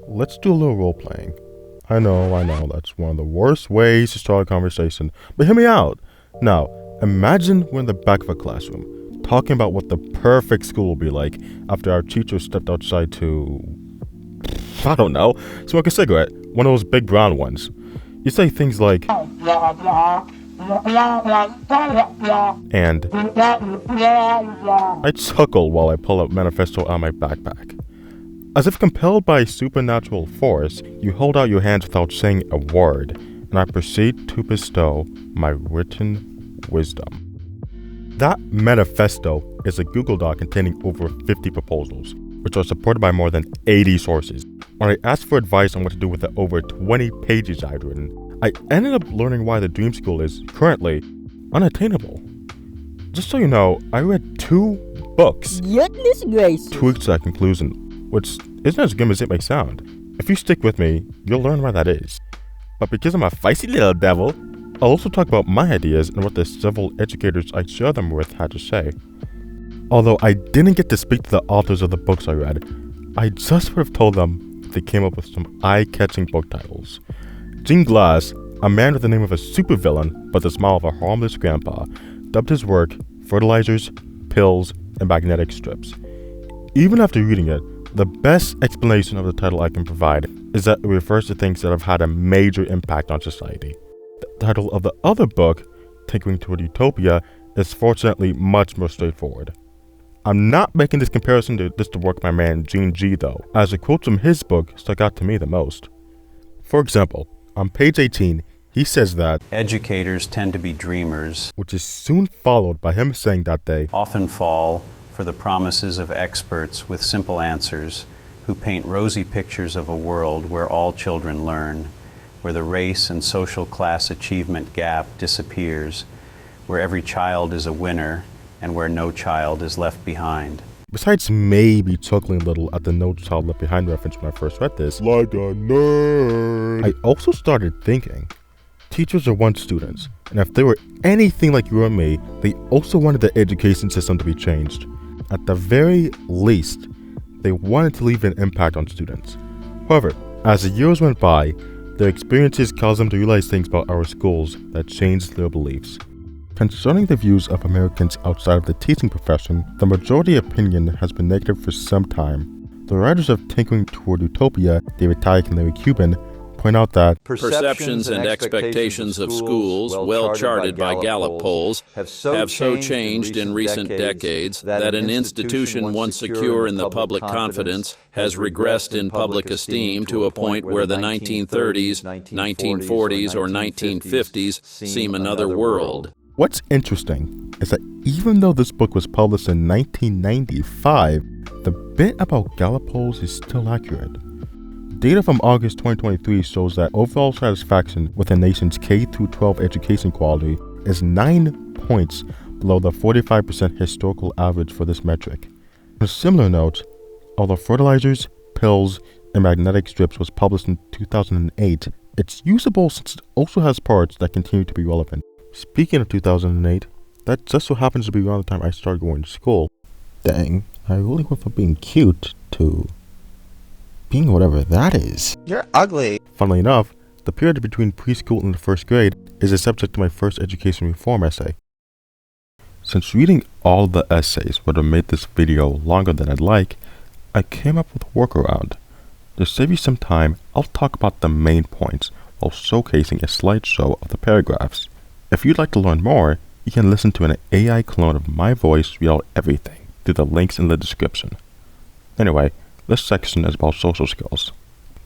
let's do a little role playing. I know, that's one of the worst ways to start a conversation, but hear me out. Now, imagine we're in the back of a classroom, talking about what the perfect school will be like after our teacher stepped outside to, I don't know, smoke a cigarette, one of those big brown ones. You say things like, and I chuckle while I pull a manifesto out of my backpack. As if compelled by a supernatural force, you hold out your hands without saying a word, and I proceed to bestow my written wisdom. That manifesto is a Google Doc containing over 50 proposals, which are supported by more than 80 sources. When I asked for advice on what to do with the over 20 pages I'd written, I ended up learning why the dream school is currently unattainable. Just so you know, I read 2 books. Goodness gracious. To reach that conclusion, which isn't as grim as it may sound. If you stick with me, you'll learn why that is. But because I'm a feisty little devil, I'll also talk about my ideas and what the several educators I share them with had to say. Although I didn't get to speak to the authors of the books I read, I just would have told them if they came up with some eye-catching book titles. Gene Glass, a man with the name of a supervillain but the smile of a harmless grandpa, dubbed his work Fertilizers, Pills, and Magnetic Strips. Even after reading it, the best explanation of the title I can provide is that it refers to things that have had a major impact on society. The title of the other book, Tinkering Toward Utopia, is fortunately much more straightforward. I'm not making this comparison to just the work of my man Gene G though, as the quotes from his book stuck out to me the most. For example, on page 18, he says that educators tend to be dreamers, which is soon followed by him saying that they often fall for the promises of experts with simple answers who paint rosy pictures of a world where all children learn, where the race and social class achievement gap disappears, where every child is a winner, and where no child is left behind. Besides maybe chuckling a little at the No Child Left Behind reference when I first read this, like a nerd, I also started thinking, teachers are once students, and if they were anything like you or me, they also wanted the education system to be changed. At the very least, they wanted to leave an impact on students. However, as the years went by, their experiences caused them to realize things about our schools that changed their beliefs. Concerning the views of Americans outside of the teaching profession, the majority opinion has been negative for some time. The writers of Tinkering Toward Utopia, David Tyack and Larry Cuban, point out that perceptions and expectations of schools, well charted by Gallup polls, have so changed in recent decades that an institution once secure in the public confidence has regressed in public esteem to a point where the 1930s, 1940s, or 1950s seem another world. What's interesting is that even though this book was published in 1995, the bit about Gallup polls is still accurate. Data from August 2023 shows that overall satisfaction with the nation's K-12 education quality is 9 points below the 45% historical average for this metric. On a similar note, although Fertilizers, Pills, and Magnetic Strips was published in 2008, it's usable since it also has parts that continue to be relevant. Speaking of 2008, that just so happens to be around the time I started going to school. Dang, I really went from being cute to being whatever that is. You're ugly. Funnily enough, the period between preschool and the first grade is a subject to my first education reform essay. Since reading all the essays would have made this video longer than I'd like, I came up with a workaround. To save you some time, I'll talk about the main points while showcasing a slideshow of the paragraphs. If you'd like to learn more, you can listen to an AI clone of my voice read out everything through the links in the description. Anyway, this section is about social skills.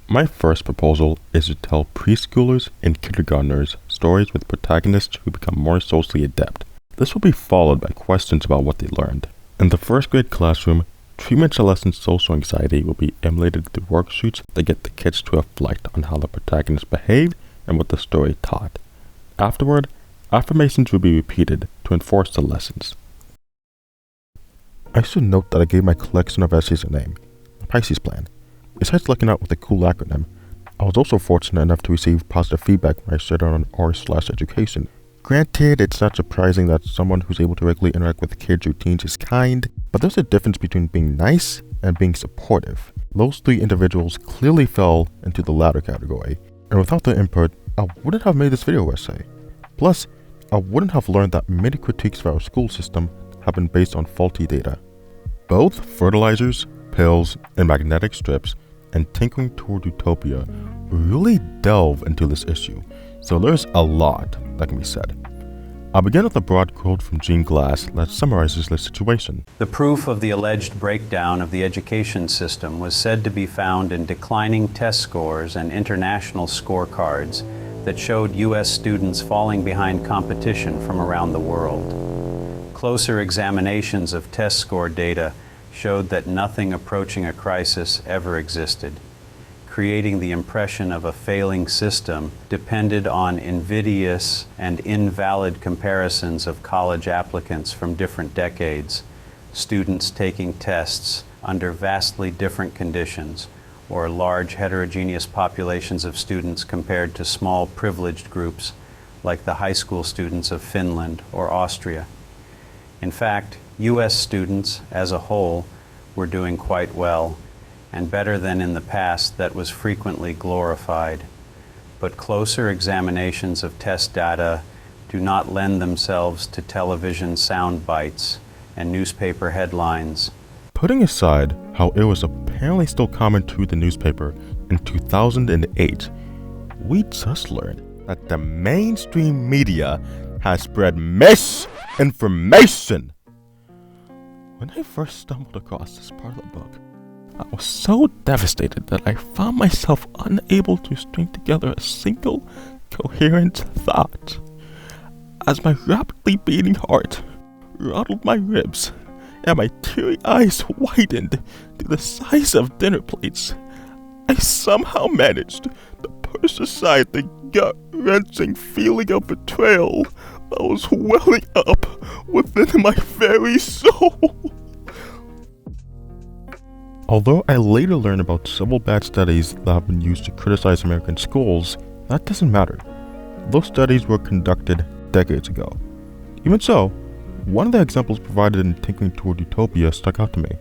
My first proposal is to tell preschoolers and kindergartners stories with protagonists who become more socially adept. This will be followed by questions about what they learned. In the first grade classroom, treatment to lessen social anxiety will be emulated through worksheets that get the kids to reflect on how the protagonist behaved and what the story taught. Afterward, affirmations will be repeated to enforce the lessons. I should note that I gave my collection of essays a name, the Pisces Plan. Besides lucking out with a cool acronym, I was also fortunate enough to receive positive feedback when I shared it on r/education. Granted, it's not surprising that someone who's able to regularly interact with kids' routines is kind, But there's a difference between being nice and being supportive. Those three individuals clearly fell into the latter category, and without their input, I wouldn't have made this video essay. Plus, I wouldn't have learned that many critiques of our school system have been based on faulty data. Both fertilizers, pills, and magnetic strips, and tinkering toward Utopia really delve into this issue, so there's a lot that can be said. I'll begin with a broad quote from Gene Glass that summarizes the situation. The proof of the alleged breakdown of the education system was said to be found in declining test scores and international scorecards that showed U.S. students falling behind competition from around the world. Closer examinations of test score data showed that nothing approaching a crisis ever existed. Creating the impression of a failing system depended on invidious and invalid comparisons of college applicants from different decades, students taking tests under vastly different conditions, or large heterogeneous populations of students compared to small privileged groups like the high school students of Finland or Austria. In fact, U.S. students as a whole were doing quite well, and better than in the past that was frequently glorified. But closer examinations of test data do not lend themselves to television sound bites and newspaper headlines. Putting aside how it was apparently still common to read the newspaper in 2008, we just learned that the mainstream media has spread misinformation. When I first stumbled across this part of the book, I was so devastated that I found myself unable to string together a single, coherent thought. As my rapidly beating heart rattled my ribs and my teary eyes widened to the size of dinner plates, I somehow managed to push aside the gut-wrenching feeling of betrayal that was welling up within my very soul. Although I later learned about several bad studies that have been used to criticize American schools, that doesn't matter. Those studies were conducted decades ago. Even so, one of the examples provided in Tinkering Toward Utopia stuck out to me.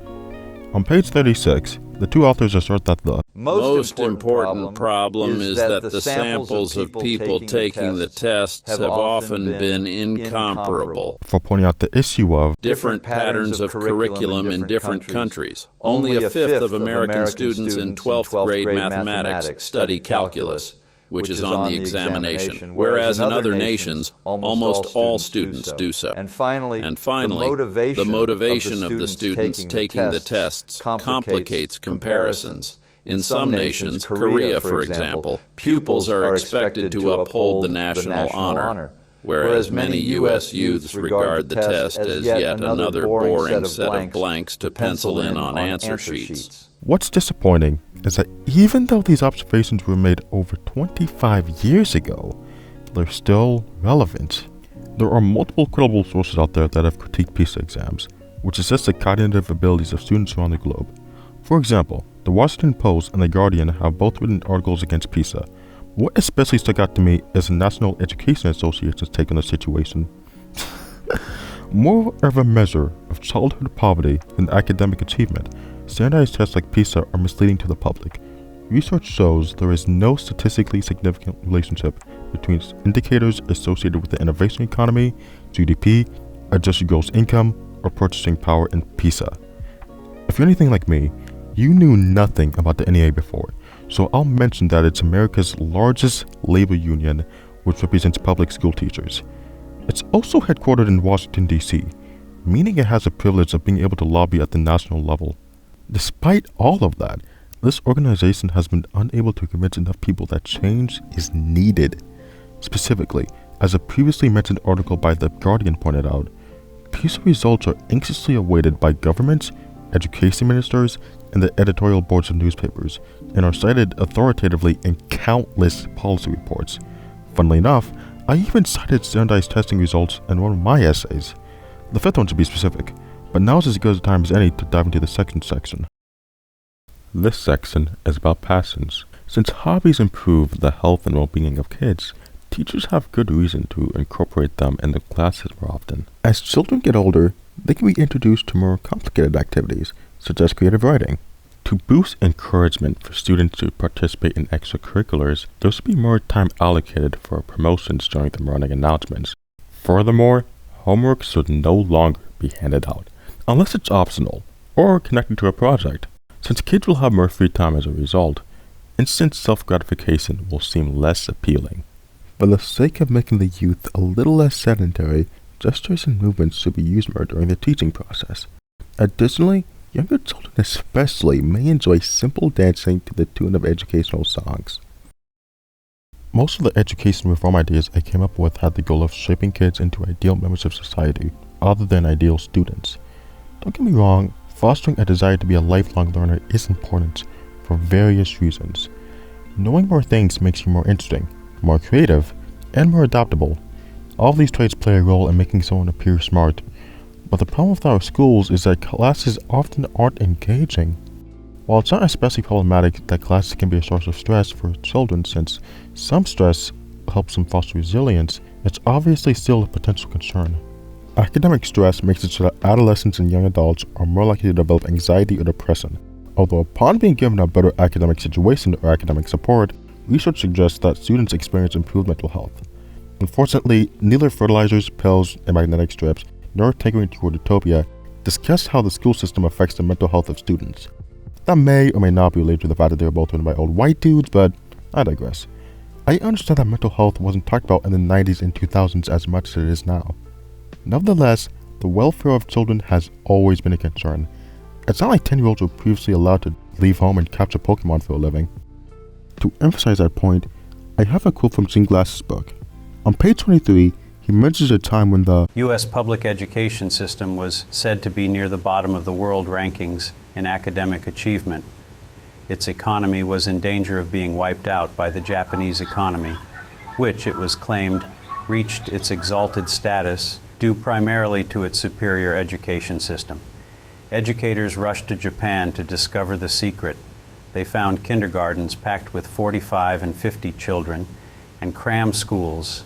On page 36, the two authors assert that the most important problem is that the samples of people taking the tests have often been incomparable. For pointing out the issue of different patterns of curriculum in different countries. Only a fifth of American students in 12th grade mathematics study calculus, which is on the examination, whereas in other nations, almost all students do so. And finally, the motivation of the students taking the tests complicates comparisons. In some nations, Korea, for example, pupils are expected to uphold the national honor, whereas many U.S. youths regard the test as yet another boring set of blanks to pencil in on answer sheets. What's disappointing is that even though these observations were made over 25 years ago, they're still relevant. There are multiple credible sources out there that have critiqued PISA exams, which assess the cognitive abilities of students around the globe. For example, the Washington Post and The Guardian have both written articles against PISA. What especially stuck out to me is the National Education Association's take on the situation. More of a measure of childhood poverty than academic achievement, standardized tests like PISA are misleading to the public. Research shows there is no statistically significant relationship between indicators associated with the innovation economy, GDP, adjusted gross income, or purchasing power in PISA. If you're anything like me, you knew nothing about the NEA before, so I'll mention that it's America's largest labor union, which represents public school teachers. It's also headquartered in Washington, D.C., meaning it has the privilege of being able to lobby at the national level. Despite all of that, this organization has been unable to convince enough people that change is needed. Specifically, as a previously mentioned article by The Guardian pointed out, PISA results are anxiously awaited by governments, education ministers, and the editorial boards of newspapers, and are cited authoritatively in countless policy reports. Funnily enough, I even cited standardized testing results in one of my essays. The fifth one to be specific, but now's as good a time as any to dive into the second section. This section is about passions. Since hobbies improve the health and well-being of kids, teachers have good reason to incorporate them in the classes more often. As children get older, they can be introduced to more complicated activities, such as creative writing. To boost encouragement for students to participate in extracurriculars, there should be more time allocated for promotions during the morning announcements. Furthermore, homework should no longer be handed out, unless it's optional or connected to a project, since kids will have more free time as a result. Instant self-gratification will seem less appealing. For the sake of making the youth a little less sedentary, gestures and movements should be used more during the teaching process. Additionally, younger children especially may enjoy simple dancing to the tune of educational songs. Most of the education reform ideas I came up with had the goal of shaping kids into ideal members of society, other than ideal students. Don't get me wrong, fostering a desire to be a lifelong learner is important for various reasons. Knowing more things makes you more interesting, more creative, and more adaptable. All of these traits play a role in making someone appear smart. But the problem with our schools is that classes often aren't engaging. While it's not especially problematic that classes can be a source of stress for children, since some stress helps them foster resilience, it's obviously still a potential concern. Academic stress makes it so that adolescents and young adults are more likely to develop anxiety or depression. Although upon being given a better academic situation or academic support, research suggests that students experience improved mental health. Unfortunately, neither Fertilizers, pills, and magnetic strips, nor Taking toward Utopia discuss how the school system affects the mental health of students. That may or may not be related to the fact that they were both written by old white dudes, but I digress. I understand that mental health wasn't talked about in the 90s and 2000s as much as it is now. Nevertheless, the welfare of children has always been a concern. It's not like 10-year-olds were previously allowed to leave home and capture Pokemon for a living. To emphasize that point, I have a quote from Gene Glass's book. On page 23, he mentions a time when the U.S. public education system was said to be near the bottom of the world rankings in academic achievement. Its economy was in danger of being wiped out by the Japanese economy, which, it was claimed, reached its exalted status due primarily to its superior education system. Educators rushed to Japan to discover the secret. They found kindergartens packed with 45 and 50 children, and cram schools,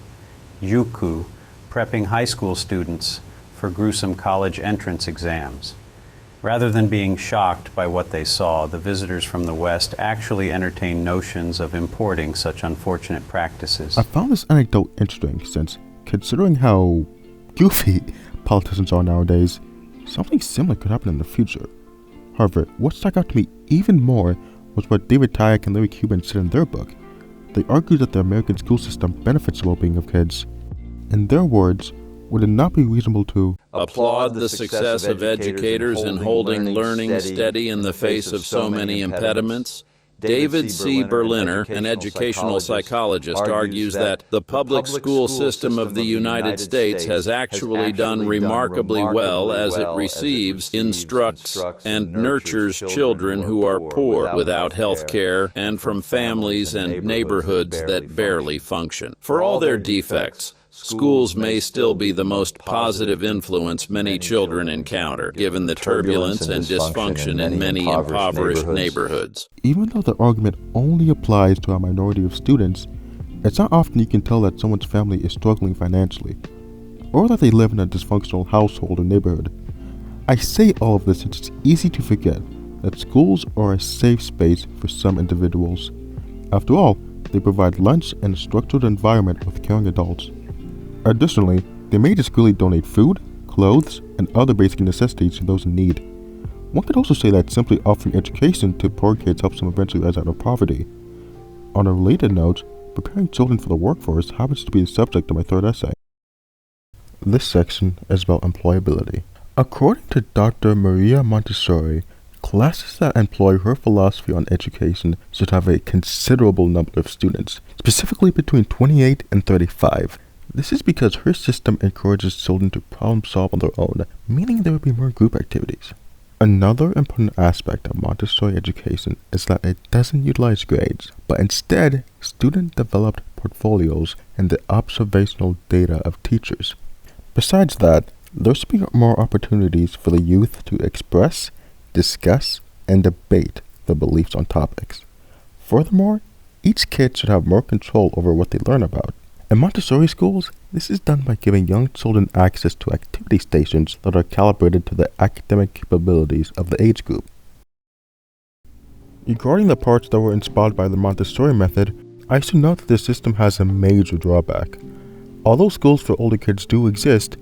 yuku, prepping high school students for gruesome college entrance exams. Rather than being shocked by what they saw, the visitors from the West actually entertained notions of importing such unfortunate practices. I found this anecdote interesting since, considering how goofy politicians are nowadays, something similar could happen in the future. However, what stuck out to me even more was what David Tyack and Cuban said in their book. They argued that the American school system benefits the well-being of kids. In their words, would it not be reasonable to applaud the success of educators in holding learning steady in the face of so many impediments? David C. Berliner, an educational psychologist, argues that the public school system of the United States has actually done remarkably well as it receives, instructs, and nurtures children who are poor, without health care, and from families and neighborhoods that barely function. For all their defects, schools may still be the most positive influence many children encounter, given the turbulence and dysfunction in many impoverished neighborhoods. Even though the argument only applies to a minority of students, it's not often you can tell that someone's family is struggling financially, or that they live in a dysfunctional household or neighborhood. I say all of this since it's easy to forget that schools are a safe space for some individuals. After all, they provide lunch and a structured environment with caring adults. Additionally, they may discreetly donate food, clothes, and other basic necessities to those in need. One could also say that simply offering education to poor kids helps them eventually rise out of poverty. On a related note, preparing children for the workforce happens to be the subject of my third essay. This section is about employability. According to Dr. Maria Montessori, classes that employ her philosophy on education should have a considerable number of students, specifically between 28 and 35. This is because her system encourages children to problem solve on their own, meaning there will be more group activities. Another important aspect of Montessori education is that it doesn't utilize grades, but instead student-developed portfolios and the observational data of teachers. Besides that, there should be more opportunities for the youth to express, discuss, and debate their beliefs on topics. Furthermore, each kid should have more control over what they learn about. In Montessori schools, This is done by giving young children access to activity stations that are calibrated to the academic capabilities of the age group. Regarding the parts that were inspired by the Montessori method, I should note that this system has a major drawback. Although schools for older kids do exist,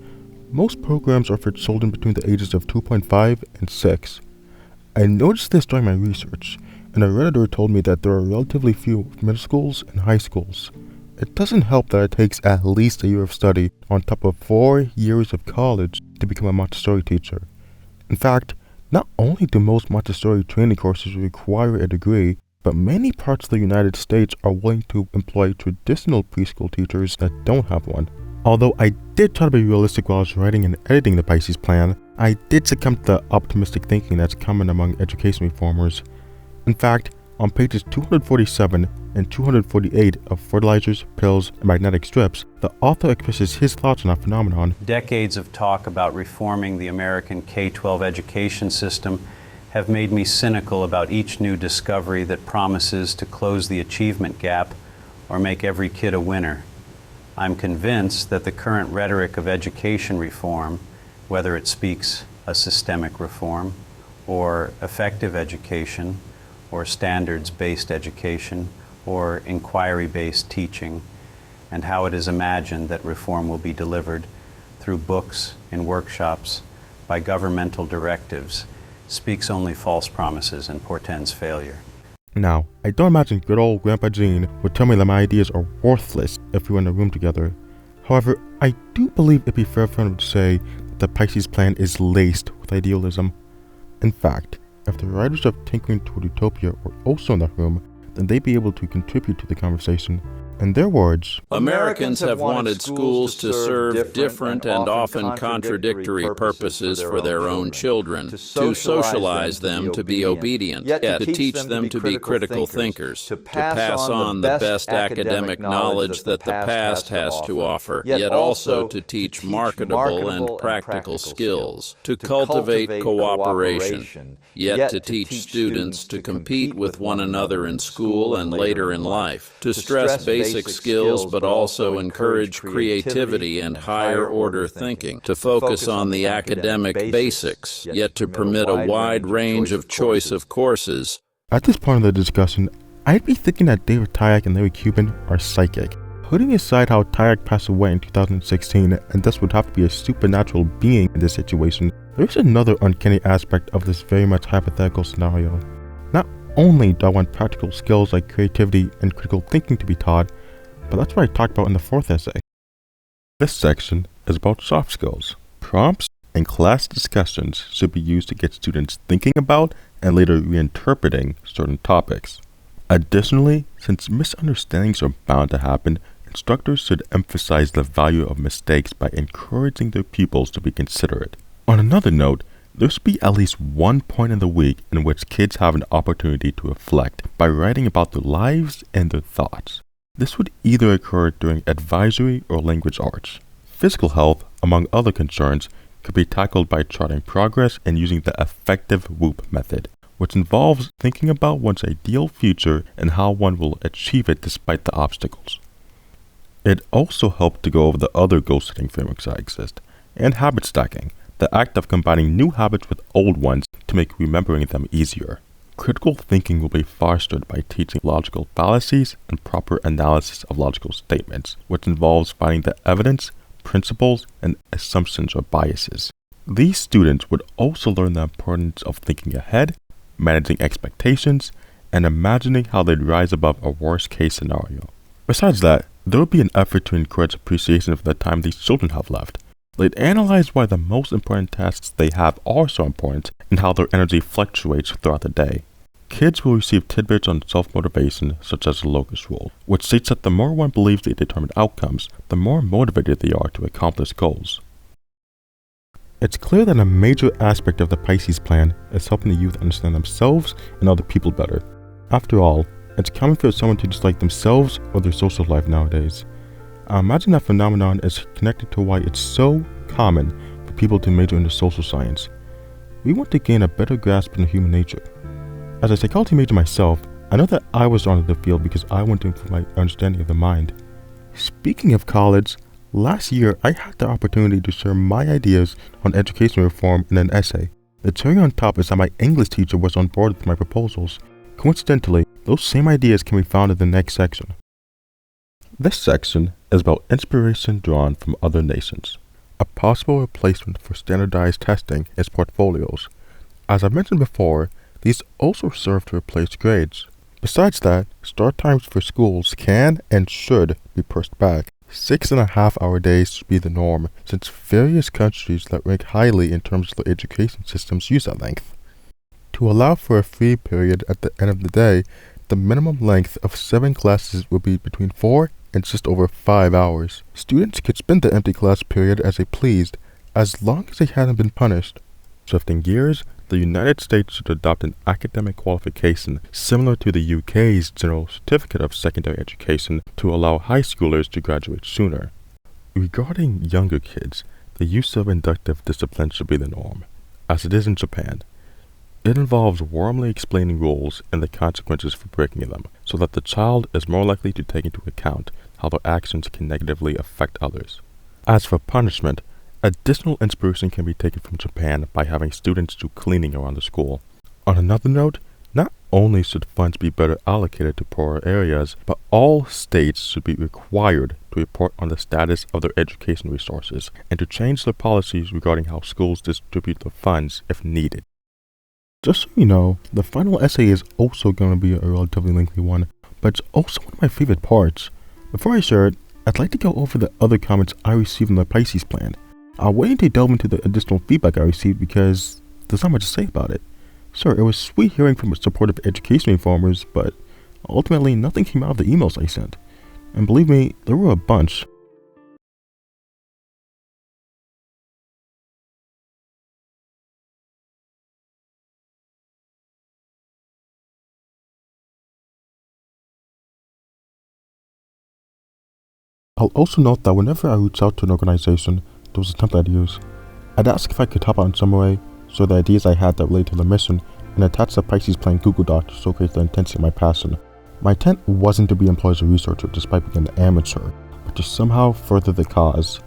most programs are for children between the ages of 2.5 and 6. I noticed this during my research, and a Redditor told me that there are relatively few middle schools and high schools. It doesn't help that it takes at least a year of study on top of 4 years of college to become a Montessori teacher. In fact, not only do most Montessori training courses require a degree, but many parts of the United States are willing to employ traditional preschool teachers that don't have one. Although I did try to be realistic while I was writing and editing the Pisces plan, I did succumb to the optimistic thinking that's common among education reformers. In fact, on pages 247 and 248 of Fertilizers, Pills, and Magnetic Strips, the author expresses his thoughts on that phenomenon. Decades of talk about reforming the American K-12 education system have made me cynical about each new discovery that promises to close the achievement gap or make every kid a winner. I'm convinced that the current rhetoric of education reform, whether it speaks a systemic reform or effective education or standards-based education or inquiry-based teaching, and how it is imagined that reform will be delivered through books and workshops by governmental directives, speaks only false promises and portends failure. Now, I don't imagine good old Grandpa Gene would tell me that my ideas are worthless if we were in a room together. However, I do believe it'd be fair for him to say that the Pisces plan is laced with idealism. In fact, if the writers of Tinkering Toward Utopia were also in that room, then they'd be able to contribute to the conversation. In their words, Americans have wanted schools to serve different and often contradictory purposes for their own children, to socialize them to be obedient, yet to teach them to be critical thinkers, to pass on the best academic knowledge that the past has to offer, yet also to teach marketable and practical skills, to cultivate cooperation, yet to teach students to compete with one another in school and later in life, to stress basic skills but also encourage creativity and higher order thinking, to focus on the academic basics, yet to permit a wide range of choice of courses. At this point of the discussion, I'd be thinking that David Tyack and Larry Cuban are psychic. Putting aside how Tyack passed away in 2016 and thus would have to be a supernatural being in this situation, there's another uncanny aspect of this very much hypothetical scenario. Not only do I want practical skills like creativity and critical thinking to be taught, but that's what I talked about in the 4th essay. This section is about soft skills. Prompts and class discussions should be used to get students thinking about and later reinterpreting certain topics. Additionally, since misunderstandings are bound to happen, instructors should emphasize the value of mistakes by encouraging their pupils to be considerate. On another note, there should be at least one point in the week in which kids have an opportunity to reflect by writing about their lives and their thoughts. This would either occur during advisory or language arts. Physical health, among other concerns, could be tackled by charting progress and using the effective WHOOP method, which involves thinking about one's ideal future and how one will achieve it despite the obstacles. It also helped to go over the other goal-setting frameworks that exist, and habit stacking, the act of combining new habits with old ones to make remembering them easier. Critical thinking will be fostered by teaching logical fallacies and proper analysis of logical statements, which involves finding the evidence, principles, and assumptions or biases. These students would also learn the importance of thinking ahead, managing expectations, and imagining how they'd rise above a worst-case scenario. Besides that, there would be an effort to encourage appreciation of the time these children have left. They'd analyze why the most important tasks they have are so important and how their energy fluctuates throughout the day. Kids will receive tidbits on self-motivation, such as the locus rule, which states that the more one believes they determine outcomes, the more motivated they are to accomplish goals. It's clear that a major aspect of the Pisces plan is helping the youth understand themselves and other people better. After all, it's common for someone to dislike themselves or their social life nowadays. I imagine that phenomenon is connected to why it's so common for people to major into social science. We want to gain a better grasp on human nature. As a psychology major myself, I know that I was drawn to the field because I wanted to improve my understanding of the mind. Speaking of college, Last year, I had the opportunity to share my ideas on education reform in an essay. The cherry on top is that my English teacher was on board with my proposals. Coincidentally, those same ideas can be found in the next section. This section is about inspiration drawn from other nations. A possible replacement for standardized testing is portfolios. As I mentioned before, these also serve to replace grades. Besides that, start times for schools can and should be pushed back. 6.5-hour days should be the norm, since various countries that rank highly in terms of their education systems use that length. To allow for a free period at the end of the day, the minimum length of 7 classes would be between 4 and just over 5 hours. Students could spend the empty class period as they pleased, as long as they hadn't been punished. Shifting gears, the United States should adopt an academic qualification similar to the UK's General Certificate of Secondary Education to allow high schoolers to graduate sooner. Regarding younger kids, the use of inductive discipline should be the norm, as it is in Japan. It involves warmly explaining rules and the consequences for breaking them, so that the child is more likely to take into account how their actions can negatively affect others. As for punishment, additional inspiration can be taken from Japan by having students do cleaning around the school. On another note, not only should funds be better allocated to poorer areas, but all states should be required to report on the status of their education resources and to change their policies regarding how schools distribute their funds if needed. Just so you know, the final essay is also going to be a relatively lengthy one, but it's also one of my favorite parts. Before I share it, I'd like to go over the other comments I received on the Pisces plan. I'll wait to delve into the additional feedback I received because there's not much to say about it. Sure, it was sweet hearing from supportive education reformers, but ultimately nothing came out of the emails I sent. And believe me, there were a bunch. I'll also note that whenever I reach out to an organization, there was a template I'd use. I'd ask if I could help out in some way, so the ideas I had that related to the mission, and attach the Pisces Plan Google Doc to showcase the intensity of my passion. My intent wasn't to be employed as a researcher despite being an amateur, but to somehow further the cause.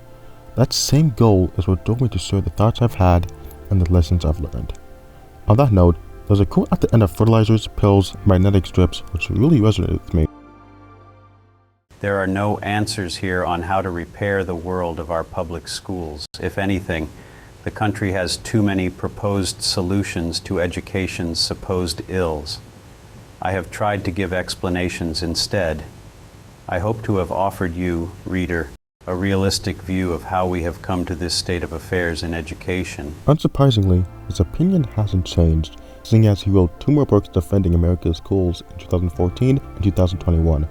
That same goal is what drove me to share the thoughts I've had and the lessons I've learned. On that note, there's a quote at the end of Fertilizers, Pills, Magnetic Strips which really resonated with me. There are no answers here on how to repair the world of our public schools. If anything, the country has too many proposed solutions to education's supposed ills. I have tried to give explanations instead. I hope to have offered you, reader, a realistic view of how we have come to this state of affairs in education. Unsurprisingly, his opinion hasn't changed, seeing as he wrote 2 more books defending America's schools in 2014 and 2021.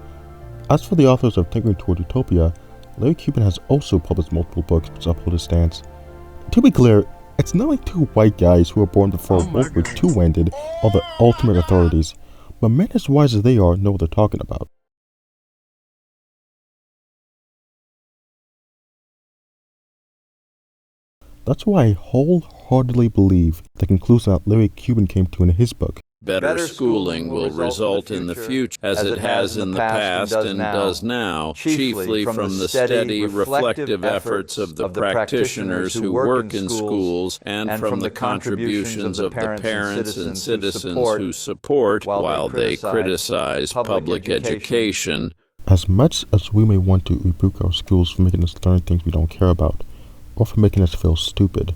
As for the authors of Tinkering Toward Utopia, Larry Cuban has also published multiple books which uphold his stance. To be clear, it's not like 2 white guys who were born before World War II ended are the ultimate authorities, but men as wise as they are know what they're talking about. That's why I wholeheartedly believe the conclusion that Larry Cuban came to in his book. Better schooling will result in the future, as it has in the past and does now, chiefly from the steady, reflective efforts of the practitioners who work in schools and from the contributions of the parents and citizens who support, while they criticize, public education. As much as we may want to rebuke our schools for making us learn things we don't care about, or for making us feel stupid,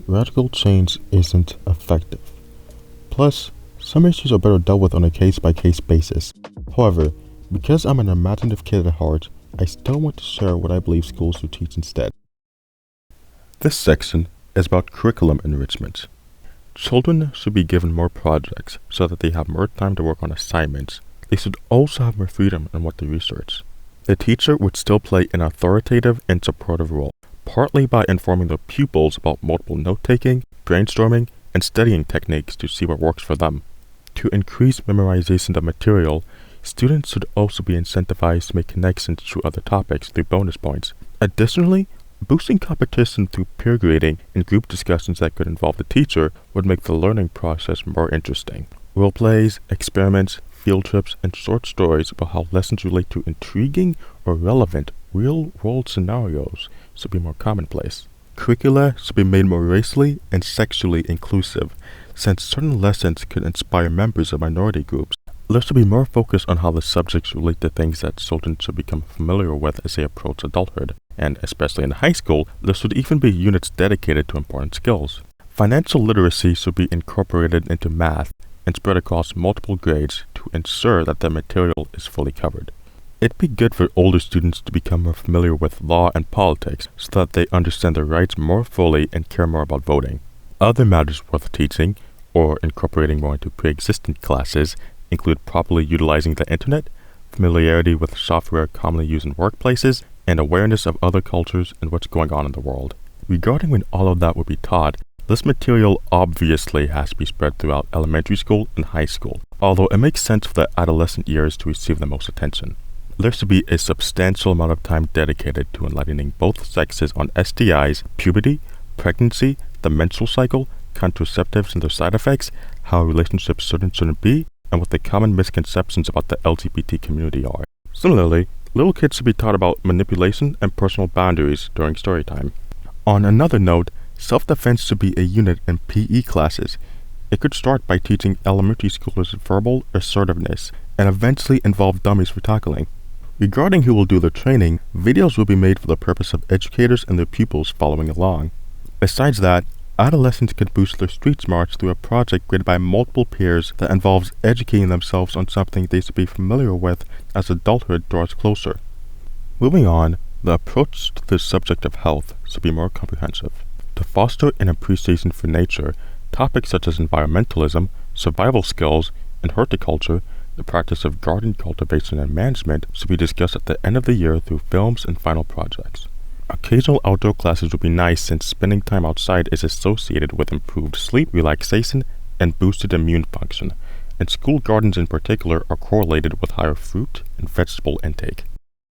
radical change isn't effective. Plus, some issues are better dealt with on a case-by-case basis. However, because I'm an imaginative kid at heart, I still want to share what I believe schools should teach instead. This section is about curriculum enrichment. Children should be given more projects so that they have more time to work on assignments. They should also have more freedom in what they research. The teacher would still play an authoritative and supportive role, partly by informing their pupils about multiple note-taking, brainstorming, and studying techniques to see what works for them. To increase memorization of material, students should also be incentivized to make connections to other topics through bonus points. Additionally, boosting competition through peer grading and group discussions that could involve the teacher would make the learning process more interesting. Role plays, experiments, field trips, and short stories about how lessons relate to intriguing or relevant real-world scenarios should be more commonplace. Curricula should be made more racially and sexually inclusive, since certain lessons could inspire members of minority groups. There should be more focus on how the subjects relate to things that children should become familiar with as they approach adulthood, and especially in high school, there should even be units dedicated to important skills. Financial literacy should be incorporated into math and spread across multiple grades to ensure that the material is fully covered. It'd be good for older students to become more familiar with law and politics so that they understand their rights more fully and care more about voting. Other matters worth teaching, or incorporating more into pre-existing classes, include properly utilizing the internet, familiarity with software commonly used in workplaces, and awareness of other cultures and what's going on in the world. Regarding when all of that would be taught, this material obviously has to be spread throughout elementary school and high school, although it makes sense for the adolescent years to receive the most attention. There should be a substantial amount of time dedicated to enlightening both sexes on STIs, puberty, pregnancy, the menstrual cycle, contraceptives and their side effects, how relationships should and shouldn't be, and what the common misconceptions about the LGBT community are. Similarly, little kids should be taught about manipulation and personal boundaries during story time. On another note, self-defense should be a unit in PE classes. It could start by teaching elementary schoolers verbal assertiveness and eventually involve dummies for tackling. Regarding who will do the training, videos will be made for the purpose of educators and their pupils following along. Besides that, adolescents could boost their street smarts through a project graded by multiple peers that involves educating themselves on something they should be familiar with as adulthood draws closer. Moving on, the approach to the subject of health should be more comprehensive. To foster an appreciation for nature, topics such as environmentalism, survival skills, and horticulture, the practice of garden cultivation and management, should be discussed at the end of the year through films and final projects. Occasional outdoor classes would be nice since spending time outside is associated with improved sleep, relaxation, and boosted immune function, and school gardens in particular are correlated with higher fruit and vegetable intake.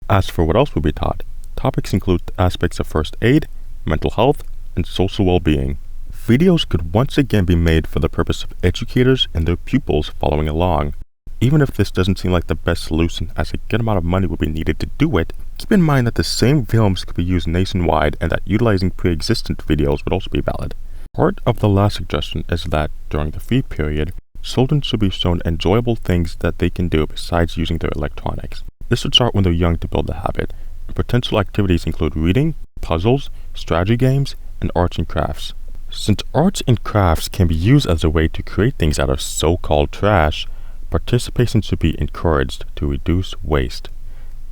As for what else will be taught, topics include aspects of first aid, mental health, and social well-being. Videos could once again be made for the purpose of educators and their pupils following along. Even if this doesn't seem like the best solution as a good amount of money would be needed to do it, keep in mind that the same films could be used nationwide and that utilizing pre-existent videos would also be valid. Part of the last suggestion is that during the free period, children should be shown enjoyable things that they can do besides using their electronics. This should start when they're young to build the habit. Potential activities include reading, puzzles, strategy games, and arts and crafts. Since arts and crafts can be used as a way to create things out of so-called trash, participation should be encouraged to reduce waste.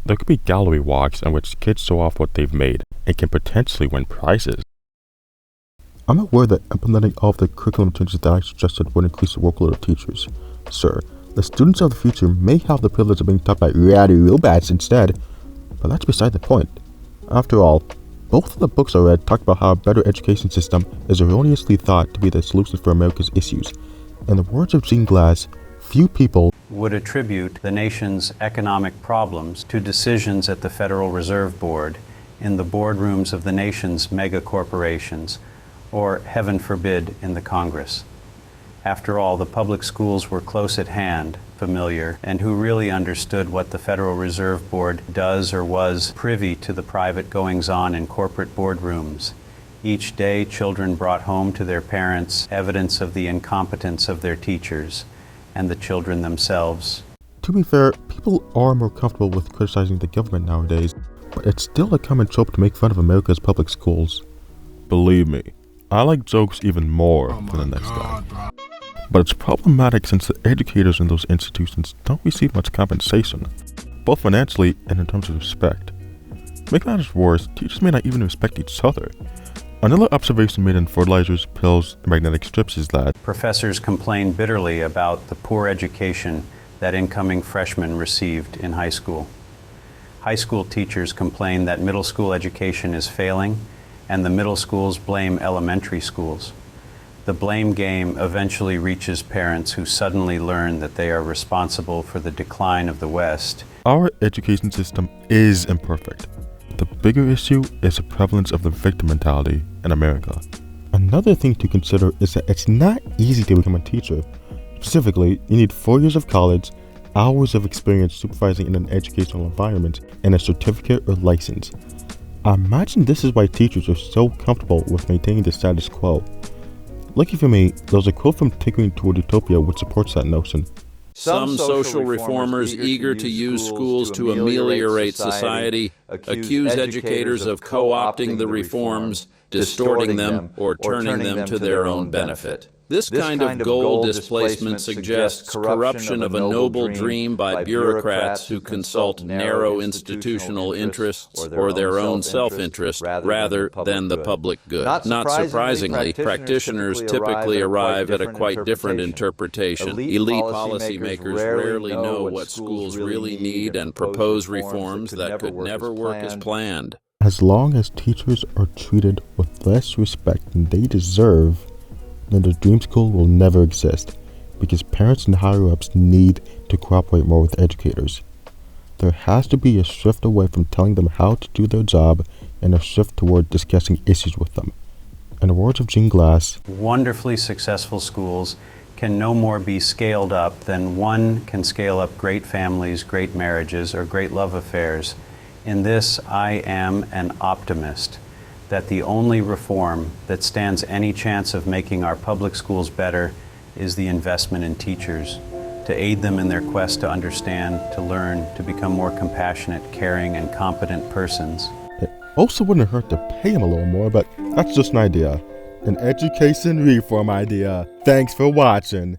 There could be gallery walks in which kids show off what they've made and can potentially win prizes. I'm aware that implementing all of the curriculum changes that I suggested would increase the workload of teachers. Sir, the students of the future may have the privilege of being taught by reality robots instead, but that's beside the point. After all, both of the books I read talk about how a better education system is erroneously thought to be the solution for America's issues. In the words of Gene Glass, few people would attribute the nation's economic problems to decisions at the Federal Reserve Board, in the boardrooms of the nation's mega corporations, or, heaven forbid, in the Congress. After all, the public schools were close at hand, familiar, and who really understood what the Federal Reserve Board does or was privy to the private goings-on in corporate boardrooms. Each day, children brought home to their parents evidence of the incompetence of their teachers and the children themselves. To be fair, people are more comfortable with criticizing the government nowadays, but it's still a common trope to make fun of America's public schools. Believe me, I like jokes even more than the next guy. But it's problematic since the educators in those institutions don't receive much compensation, both financially and in terms of respect. To make matters worse, teachers may not even respect each other. Another observation made in Fertilizers, pills, and magnetic strips is that professors complain bitterly about the poor education that incoming freshmen received in high school. High school teachers complain that middle school education is failing, and the middle schools blame elementary schools. The blame game eventually reaches parents who suddenly learn that they are responsible for the decline of the West. Our education system is imperfect. The bigger issue is the prevalence of the victim mentality in America. Another thing to consider is that it's not easy to become a teacher. Specifically, you need 4 years of college, hours of experience supervising in an educational environment, and a certificate or license. I imagine this is why teachers are so comfortable with maintaining the status quo. Lucky for me, there's a quote from Tinkering Toward Utopia which supports that notion. Some social reformers eager to use schools to ameliorate society accuse educators of co-opting the reforms, distorting them, or turning them to their own benefit. This kind of goal displacement suggests corruption of a noble dream by bureaucrats who consult narrow institutional interests or their own self-interest rather than the public good. Not surprisingly, practitioners typically arrive at a quite different interpretation. Elite policymakers rarely know what schools really need and propose reforms that could never work as planned. As long as teachers are treated with less respect than they deserve, then the dream school will never exist, because parents and higher-ups need to cooperate more with educators. There has to be a shift away from telling them how to do their job and a shift toward discussing issues with them. In the words of Gene Glass, wonderfully successful schools can no more be scaled up than one can scale up great families, great marriages, or great love affairs. In this, I am an optimist that the only reform that stands any chance of making our public schools better is the investment in teachers, to aid them in their quest to understand, to learn, to become more compassionate, caring, and competent persons. it also wouldn't hurt to pay them a little more, but that's just an idea. An education reform idea. Thanks for watching.